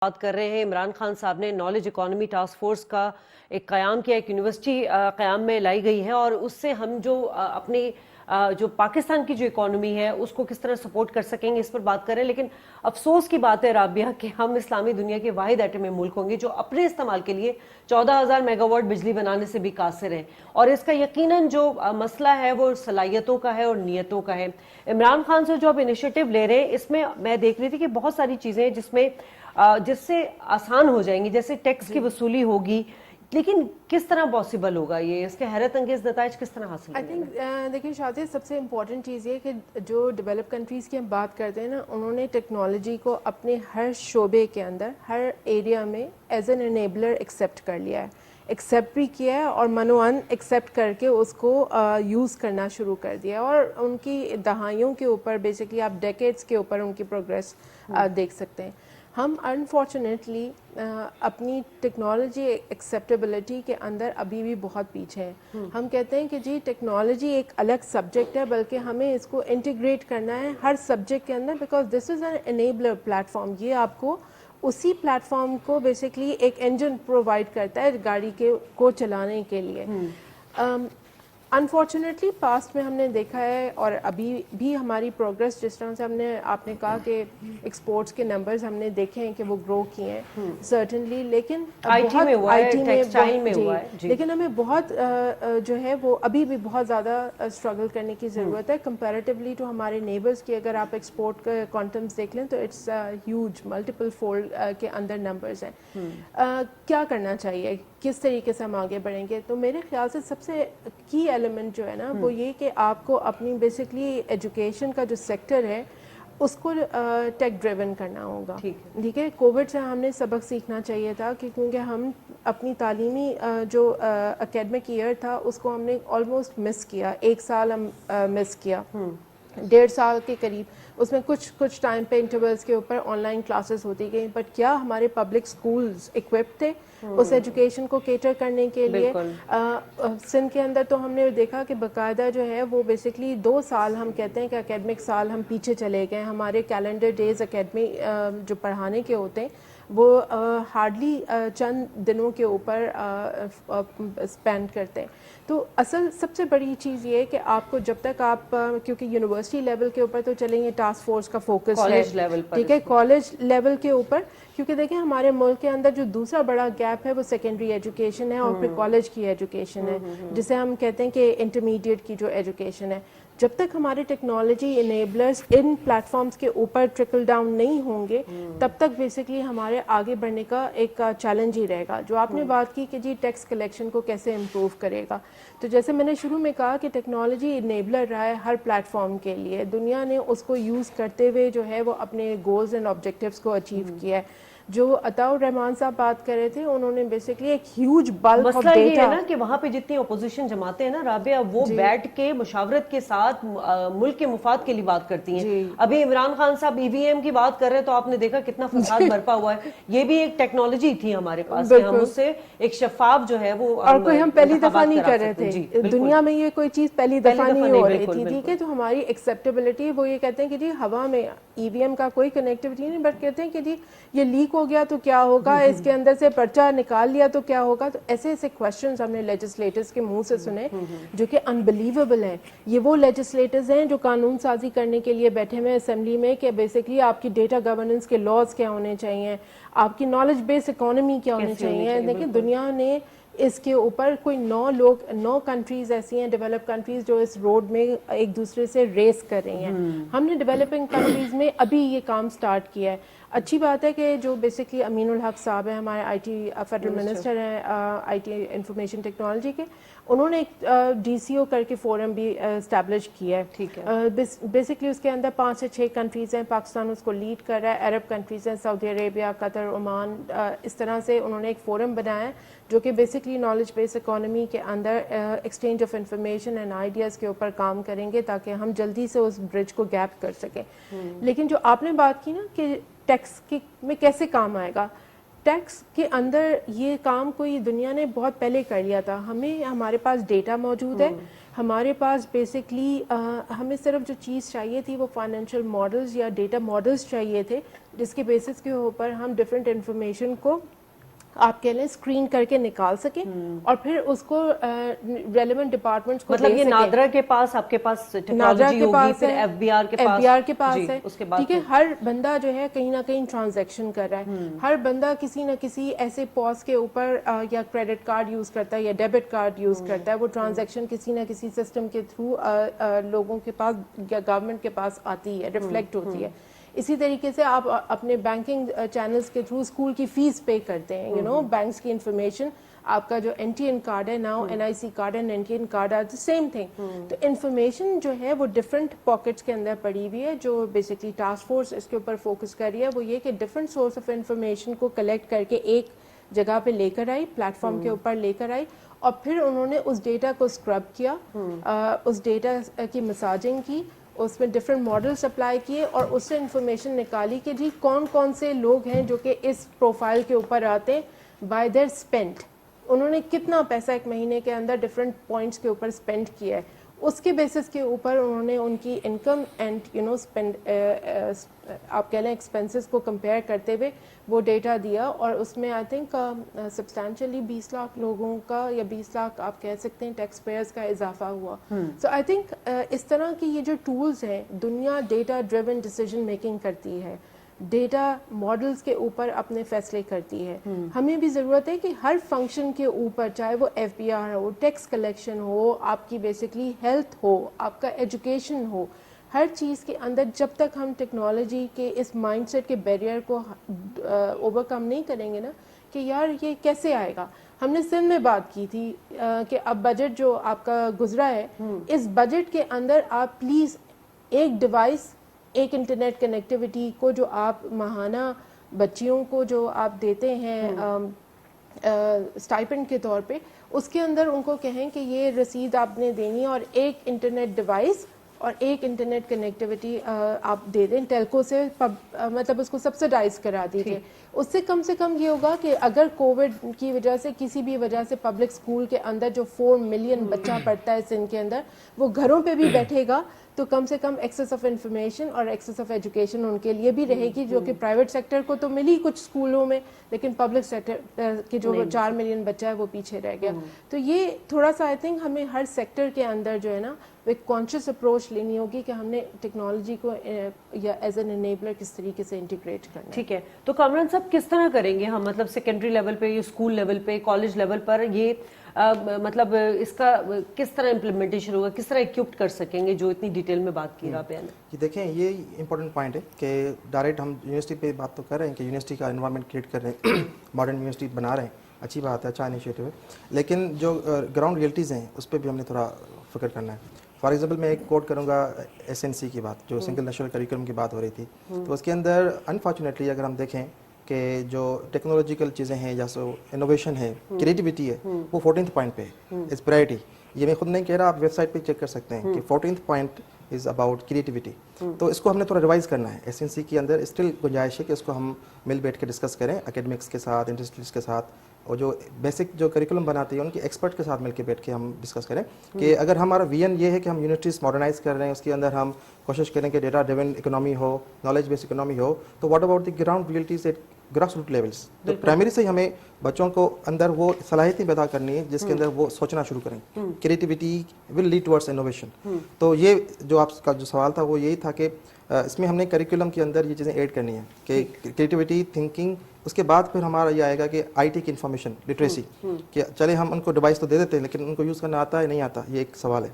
بات کر رہے ہیں عمران خان صاحب نے نالج اکانومی ٹاسک فورس کا ایک قیام کیا، ایک یونیورسٹی قیام میں لائی گئی ہے اور اس سے ہم جو اپنی جو پاکستان کی جو اکانومی ہے اس کو کس طرح سپورٹ کر سکیں گے اس پر بات کر رہے ہیں. لیکن افسوس کی بات ہے رابعہ کہ ہم اسلامی دنیا کے واحد ایٹمی ملک ہوں گے جو اپنے استعمال کے لیے 14,000 میگا واٹ بجلی بنانے سے بھی قاصر ہیں، اور اس کا یقیناً جو مسئلہ ہے وہ صلاحیتوں کا ہے اور نیتوں کا ہے. عمران خان سے جو اب انیشیٹو لے رہے ہیں اس میں میں دیکھ رہی تھی کہ بہت ساری چیزیں جس سے آسان ہو جائیں گی، جیسے ٹیکس کی وصولی ہوگی، لیکن کس طرح پاسبل ہوگا یہ، اس کے حیرت انگیز نتائج کس طرح حاصل آئی کریں تھنک دیکھیے شادی سب سے امپورٹنٹ چیز یہ کہ جو ڈیولپ کنٹریز کی ہم بات کرتے ہیں نا، انہوں نے ٹیکنالوجی کو اپنے ہر شعبے کے اندر ہر ایریا میں ایز این انیبلر ایکسیپٹ کر لیا ہے، ایکسیپٹ بھی کیا ہے اور منوان ایکسیپٹ کر کے اس کو یوز کرنا شروع کر دیا، اور ان کی دہائیوں کے اوپر بیسکلی آپ ڈیکیڈس کے اوپر ان کی پروگریس دیکھ سکتے ہیں. ہم انفارچونیٹلی اپنی ٹیکنالوجی ایکسیپٹیبلٹی کے اندر ابھی بھی بہت پیچھے ہیں. ہم کہتے ہیں کہ جی ٹیکنالوجی ایک الگ سبجیکٹ ہے، بلکہ ہمیں اس کو انٹیگریٹ کرنا ہے ہر سبجیکٹ کے اندر، because this is an enabler platform فارم. یہ آپ کو اسی پلیٹ فارم کو بیسکلی ایک انجن پرووائڈ کرتا ہے گاڑی کو چلانے کے لیے. انفارچونیٹلی پاسٹ میں ہم نے دیکھا ہے اور ابھی بھی ہماری پروگرس جس طرح سے آپ نے کہا کہ ایکسپورٹس کے نمبرز ہم نے دیکھے ہیں کہ وہ گرو کیے ہیں سرٹنلی، لیکن آئی ٹی میں ہوا ہے جی، لیکن ہمیں بہت جو ہے وہ ابھی بھی بہت زیادہ اسٹرگل کرنے کی ضرورت ہے کمپیریٹیولی ٹو ہمارے نیبرز کی. اگر آپ ایکسپورٹ کا کوانٹمس دیکھ لیں تو اٹس ہیوج ملٹیپل فولڈ کے اندر نمبرز ہیں. کیا کرنا چاہیے، کس طریقے سے ہم آگے بڑھیں گے؟ تو میرے خیال سے سب سے کی ایلیمنٹ جو ہے نا وہ یہ کہ آپ کو اپنی بیسکلی ایجوکیشن کا جو سیکٹر ہے اس کو ٹیک ڈریون کرنا ہوگا. ٹھیک ہے، کووڈ سے ہم نے سبق سیکھنا چاہیے تھا کہ کیونکہ ہم اپنی تعلیمی جو اکیڈمک ایئر تھا اس کو ہم نے آلموسٹ مس کیا، 1 سال ہم مس کیا، 1.5 سال کے قریب. اس میں کچھ ٹائم پہ انٹرولز کے اوپر آن لائن کلاسز ہوتی گئیں، بٹ کیا ہمارے پبلک اسکولز اکوپڈ تھے اس ایجوکیشن کو کیٹر کرنے کے لیے؟ سندھ کے اندر تو ہم نے دیکھا کہ باقاعدہ جو ہے وہ بیسکلی 2 سال ہم کہتے ہیں کہ اکیڈمک سال ہم پیچھے چلے گئے. ہمارے کیلنڈر ڈیز اکیڈمی جو پڑھانے کے ہوتے ہیں وہ ہارڈلی چند دنوں کے اوپر اسپینڈ کرتے ہیں. تو اصل سب سے بڑی چیز یہ ہے کہ آپ کو جب تک آپ کیونکہ یونیورسٹی لیول کے اوپر تو چلیں گے ٹاسک فورس کا فوکس ہے، ٹھیک ہے، کالج لیول کے اوپر، کیونکہ دیکھیں ہمارے ملک کے اندر جو دوسرا بڑا گیپ ہے وہ سیکنڈری ایجوکیشن ہے اور پھر کالج کی ایجوکیشن ہے، جسے ہم کہتے ہیں کہ انٹرمیڈیٹ کی جو ایجوکیشن ہے. جب تک ہمارے ٹیکنالوجی انیبلرز ان پلیٹ فارمز کے اوپر ٹرکل ڈاؤن نہیں ہوں گے تب تک بیسکلی ہمارے آگے بڑھنے کا ایک چیلنج ہی رہے گا. جو آپ نے بات کی کہ جی ٹیکس کلیکشن کو کیسے امپروو کرے گا، تو جیسے میں نے شروع میں کہا کہ ٹیکنالوجی انیبلر رہا ہے ہر پلیٹ فارم کے لیے. دنیا نے اس کو یوز کرتے ہوئے جو ہے وہ اپنے گولز اینڈ آبجیکٹیوز کو اچیو کیا ہے. جو عطاء الرحمان صاحب بات کر رہے تھے انہوں نے بیسکلی ایک ہیوج بلک آف مسئلہ یہ ہے ڈیٹا، نا کہ وہاں پہ جتنی اپوزیشن جماعتیں ہیں نا رابعہ وہ بیٹھ کے مشاورت کے ساتھ ملک کے مفاد کے لیے بات کرتی ہیں. ابھی عمران خان صاحب ای وی ایم کی بات کر رہے ہیں تو آپ نے دیکھا کتنا فساد برپا ہوا ہے. یہ بھی ایک ٹیکنالوجی تھی ہمارے پاس کہ ہم اس سے ایک شفاف جو ہے وہ اور کوئی ہم پہلی دفعہ نہیں کر رہے تھے دنیا میں، یہ کوئی چیز پہلی دفعہ نہیں ہو رہی تھی. ٹھیک ہے، تو ہماری ایکسیپٹیبلٹی وہ یہ کہتے ہیں کہ جی ہوا میں ای وی ایم کا کوئی کنیکٹیوٹی نہیں، بٹ کہتے ہیں کہ جی یہ لیک ہو گیا تو کیا ہوگا، اس کے اندر سے پرچہ نکال لیا تو کیا ہوگا. تو ایسے ایسے کویسچنز ہم نے لیجسلیٹرز کے منہ سے سنے جو کہ انبلیویبل ہیں. یہ وہ لیجسلیٹرز ہیں جو قانون سازی کرنے کے لیے بیٹھے ہوئے اسمبلی میں کہ بیسکلی آپ کی ڈیٹا گورننس کے لاز کیا ہونے چاہیے، آپ کی نالج بیس اکانومی کیا ہونی چاہیے. دیکھیں دنیا نے اس کے اوپر کوئی 9 کنٹریز ایسی ہیں ڈیولپ کنٹریز جو اس روڈ میں ایک دوسرے سے ریس کر رہی ہیں. ہم نے ڈیولپنگ کنٹریز میں ابھی یہ کام سٹارٹ کیا ہے. اچھی بات ہے کہ جو بیسکلی امین الحق صاحب ہیں ہمارے آئی ٹی فیڈرل منسٹر ہیں آئی ٹی انفارمیشن ٹیکنالوجی کے، انہوں نے ایک ڈی سی او کر کے فورم بھی اسٹیبلش کیا ہے. بیسکلی اس کے اندر 5 سے 6 کنٹریز ہیں، پاکستان اس کو لیڈ کر رہا ہے، عرب کنٹریز ہیں، سعودی عربیہ، قطر، عمان، اس طرح سے انہوں نے ایک فورم بنایا ہے جو کہ بیسکلی نالج بیس اکانومی کے اندر exchange of information and ideas کے اوپر کام کریں گے تاکہ ہم جلدی سے اس برج کو گیپ کر سکیں. لیکن جو آپ نے بات کی نا کہ ٹیکس میں کیسے کام آئے گا، ٹیکس کے اندر یہ کام کوئی دنیا نے بہت پہلے کر لیا تھا. ہمارے پاس ڈیٹا موجود ہے، ہمارے پاس بیسکلی ہمیں صرف جو چیز چاہیے تھی وہ فائنینشیل ماڈلز یا ڈیٹا ماڈلز چاہیے تھے جس کے بیسس کے اوپر ہم ڈفرینٹ انفارمیشن کو آپ کے لیے اسکرین کر کے نکال سکیں اور پھر اس کو ریلیونٹ ڈپارٹمنٹس کو مطلب دے یہ سکیں. نادرا کے پاس آپ کے پاس ٹیکنالوجی ہوگی, پھر ایف بی آر کے پاس ہے. اس کے بعد ٹھیک ہے, ہر بندہ جو ہے کہیں نہ کہیں ٹرانزیکشن کر رہا ہے, ہر بندہ کسی نہ کسی ایسے پوز کے اوپر یا کریڈٹ کارڈ یوز کرتا ہے یا ڈیبٹ کارڈ یوز کرتا ہے, وہ ٹرانزیکشن کسی نہ کسی سسٹم کے تھرو لوگوں کے پاس یا گورنمنٹ کے پاس آتی ہے, ریفلیکٹ ہوتی ہے. اسی طریقے سے آپ اپنے بینکنگ چینلز کے تھرو اسکول کی فیس پے کرتے ہیں, یو نو بینکس کی انفارمیشن, آپ کا جو این ٹی این کارڈ ہے now N I C card and N T N card are same thing. تو انفارمیشن جو ہے وہ ڈفرینٹ پاکٹس کے اندر پڑی ہوئی ہے. جو بیسکلی ٹاسک فورس اس کے اوپر فوکس کر رہی ہے وہ یہ کہ ڈفرینٹ سورس آف انفارمیشن کو کلیکٹ کر کے ایک جگہ پہ لے کر آئی, پلیٹ فارم کے اوپر لے کر آئی, اور پھر انہوں نے اس ڈیٹا کو اسکرب کیا, اس ڈیٹا کی مساجنگ کی, اس میں ڈفرینٹ ماڈلس اپلائی کیے اور اس سے انفارمیشن نکالی کہ جی کون کون سے لوگ ہیں جو کہ اس پروفائل کے اوپر آتے ہیں بائی دیئر اسپینڈ, انہوں نے کتنا پیسہ ایک مہینے کے اندر ڈفرینٹ پوائنٹس کے اوپر اسپینڈ کیا ہے, اس کے بیسس کے اوپر انہوں نے ان کی income and you know spend آپ کہہ لیں ایکسپینسز کو کمپیئر کرتے ہوئے وہ ڈیٹا دیا, اور اس میں آئی تھنک سبسٹینشلی 20 لاکھ لوگوں کا یا 20 لاکھ آپ کہہ سکتے ہیں ٹیکس پیئرز کا اضافہ ہوا. سو آئی تھنک اس طرح کی یہ جو ٹولز ہیں, دنیا ڈیٹا ڈریون ڈیسیجن میکنگ کرتی ہے, ڈیٹا ماڈلز کے اوپر اپنے فیصلے کرتی ہے. ہمیں بھی ضرورت ہے کہ ہر فنکشن کے اوپر, چاہے وہ ایف بی آر ہو, ٹیکس کلیکشن ہو, آپ کی بیسکلی ہیلتھ ہو, آپ کا ایجوکیشن ہو, ہر چیز کے اندر جب تک ہم ٹیکنالوجی کے اس مائنڈ سیٹ کے بیریئر کو اوور کم نہیں کریں گے نا کہ یار یہ کیسے آئے گا. ہم نے سندھ میں بات کی تھی کہ اب بجٹ جو آپ کا گزرا ہے, اس بجٹ کے اندر آپ پلیز ایک ڈیوائس, ایک انٹرنیٹ کنیکٹیوٹی کو جو آپ ماہانہ بچیوں کو جو آپ دیتے ہیں اسٹائپنڈ کے طور پہ, اس کے اندر ان کو کہیں کہ یہ رسید آپ نے دینی ہے اور ایک انٹرنیٹ ڈیوائس اور ایک انٹرنیٹ کنیکٹیوٹی آپ دے دیں ٹیلکو سے, مطلب اس کو سبسڈائز کرا دیجیے. اس سے کم یہ ہوگا کہ اگر کووڈ کی وجہ سے کسی بھی وجہ سے پبلک اسکول کے اندر جو 4 ملین بچہ پڑھتا ہے سندھ کے اندر, وہ گھروں پہ بھی بیٹھے گا, تو کم سے کم ایکسیس آف انفارمیشن اور ایکسیس آف ایجوکیشن ان کے لیے بھی رہے گی, جو کہ پرائیویٹ سیکٹر کو تو ملی کچھ اسکولوں میں, لیکن پبلک سیکٹر کے جو 4 ملین بچہ ہے وہ پیچھے رہ گیا. تو یہ تھوڑا سا آئی تھنک ہمیں ہر سیکٹر کے اندر جو ہے نا ایک کانشیس اپروچ لینی ہوگی کہ ہم نے ٹیکنالوجی کو یا ایز این انیبلر کس طریقے سے انٹیگریٹ کرنا ہے. ٹھیک ہے, تو کامران صاحب کس طرح کریں گے ہم, مطلب سیکنڈری لیول پہ, اسکول لیول پہ, کالج لیول پر, یہ مطلب اس کا کس طرح امپلیمنٹیشن ہوگا, کس طرح ایکوپڈ کر سکیں گے جو اتنی ڈیٹیل میں بات کی رابعہ نے؟ یہ دیکھیں یہ امپورٹنٹ پوائنٹ ہے کہ ڈائریکٹ ہم یونیورسٹی پہ بات تو کر رہے ہیں کہ یونیورسٹی کا انوائرمنٹ کریٹ کر رہے ہیں, ماڈرن یونیورسٹی بنا رہے ہیں, اچھی بات ہے, اچھا انیشیٹو ہے, لیکن جو گراؤنڈ ریئلٹیز ہیں اس پہ بھی ہم نے تھوڑا فکر کرنا ہے. فار ایگزامپل میں ایک کوٹ کروں گا ایس این سی کی بات, جو سنگل نیشنل کریکولم کی بات ہو رہی تھی, تو اس کے اندر انفارچونیٹلی اگر ہم دیکھیں کہ جو ٹیکنالوجیکل چیزیں ہیں یا سو انوویشن ہے, کریٹیوٹی ہے, وہ 14th پوائنٹ پہ ہے, از پرائرٹی. یہ میں خود نہیں کہہ رہا, آپ ویب سائٹ پہ چیک کر سکتے ہیں کہ 14th point is about creativity. تو اس کو ہم نے تھوڑا ریوائز کرنا ہے. ایس این سی کے اندر اسٹل گنجائش ہے کہ اس کو ہم مل بیٹھ کے ڈسکس کریں اکیڈمکس کے ساتھ, انڈسٹریز کے ساتھ, اور جو بیسک جو کریکولم بناتے ہیں ان کے ایکسپرٹ کے ساتھ مل کے بیٹھ کے ہم ڈسکس کریں کہ اگر ہمارا ویژن یہ ہے کہ ہم یونیورسٹیز ماڈرنائز کر رہے ہیں, اس کے اندر ہم کوشش کریں کہ ڈیٹا ڈریون اکنامی ہو, نالج بیس اکنامی ہو, تو what about the ground realities at grass root levels. تو پرائمری سے ہمیں بچوں کو اندر وہ صلاحیتیں پیدا کرنی ہے جس کے اندر وہ سوچنا شروع کریں. Creativity will lead towards innovation. تو یہ جو آپ کا جو سوال تھا وہ یہی تھا کہ اس میں ہم نے کریکولم کے اندر یہ چیزیں ایڈ کرنی ہیں کہ کریٹیوٹی, تھنکنگ, اس کے بعد پھر ہمارا یہ آئے گا کہ آئی ٹی کی انفارمیشن لٹریسی, کہ چلے ہم ان کو ڈیوائس تو دے دیتے ہیں لیکن ان کو یوز کرنا آتا ہے نہیں آتا, یہ ایک سوال ہے.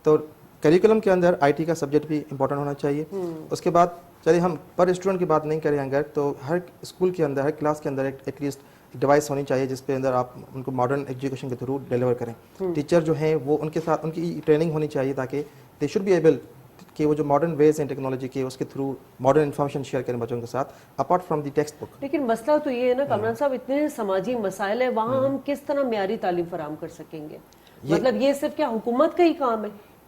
تو کریکولم کے اندر آئی ٹی کا سبجیکٹ بھی امپورٹنٹ ہونا چاہیے. اس کے بعد چلیے ہم پر اسٹوڈنٹ کی بات نہیں کریں اگر, تو ہر اسکول کے اندر, ہر کلاس کے اندر ایٹ لیسٹ ڈیوائس ہونی چاہیے جس پہ اندر آپ ان کو ماڈرن ایجوکیشن کے تھرو ڈیلیور کریں. ٹیچر جو ہیں وہ ان کے ساتھ ان کی ٹریننگ ہونی چاہیے تاکہ دے شوڈ بی ایبل کہ وہ جو ماڈرن ویز ہیں ٹیکنالوجی کے, اس کے تھرو ماڈرن انفارمیشن شیئر کریں بچوں کے ساتھ apart from the text book. لیکن مسئلہ تو یہ ہے نا کامران صاحب, اتنے سماجی مسائل ہیں, وہاں ہم کس طرح معیاری تعلیم فراہم کر سکیں گے؟ مطلب یہ صرف کیا حکومت کا ہی کام ہے؟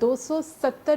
270